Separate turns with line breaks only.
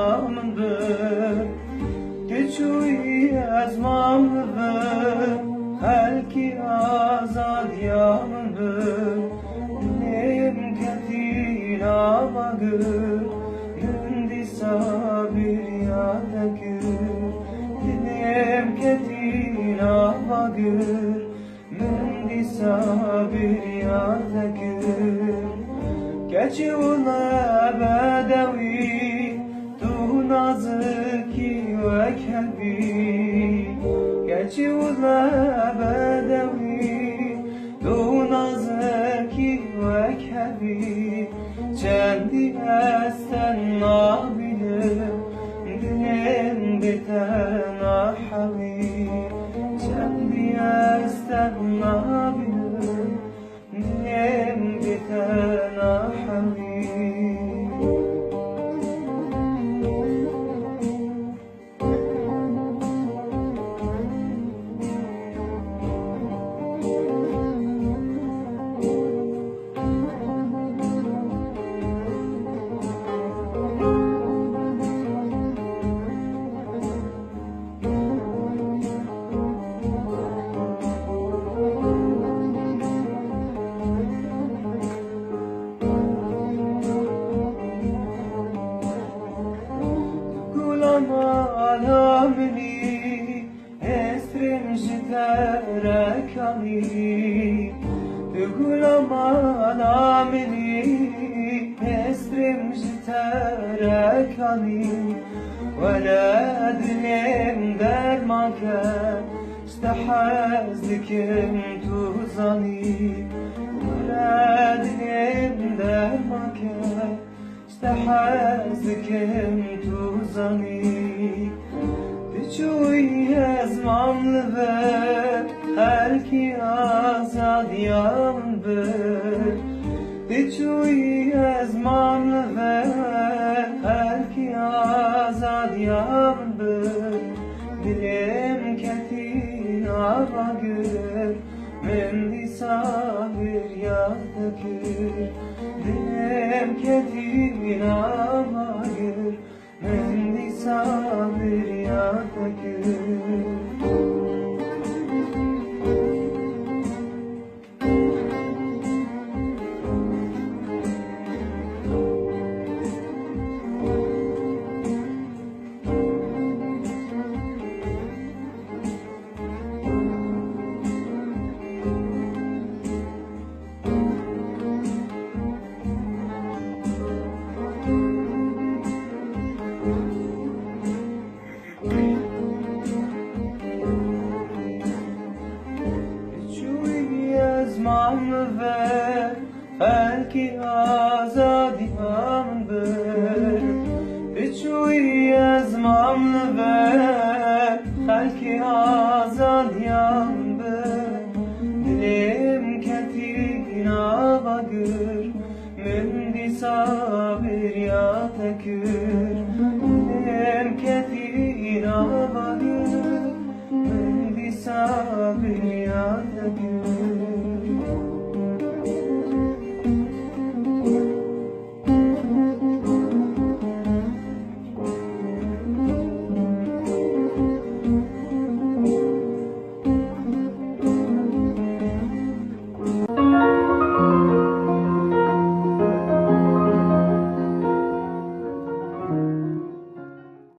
yamdır Geçuy ezmamdır Helki azad yamdır Nem ketin abagır Gündi sabir yadagır Nem ketin abagır Gündi sabir yadagır Geçi ula bedevi Tu nazıki ve kebi Geçi ula bedevi Tu nazıki ve kebi Çendi esten nabilir Dilim biten ahavi Çendi esten nabilir Dilim biten ahavi Alamini esrim jiterek ali Tugul alamini esrim jiterek ali Vela dilim dermake İstehazdikim tuzani Vela dilim dermake İstehazdikim tuzani Biçuy ezmamlı ve Helki azad yamdır Biçuy ezmamlı ve Helki azad yamdır Dilim ketin abagır Mendi sabir yadagır Dilim ketin abagır Mendi sabir yadagır Ezmamlı ve belki azad yamdır Biçuy ezmamlı ve belki azad yamdır Dilim ketin abagır Mündi sabir yatekür Dilim ketin abagır Mündi sabir yatekür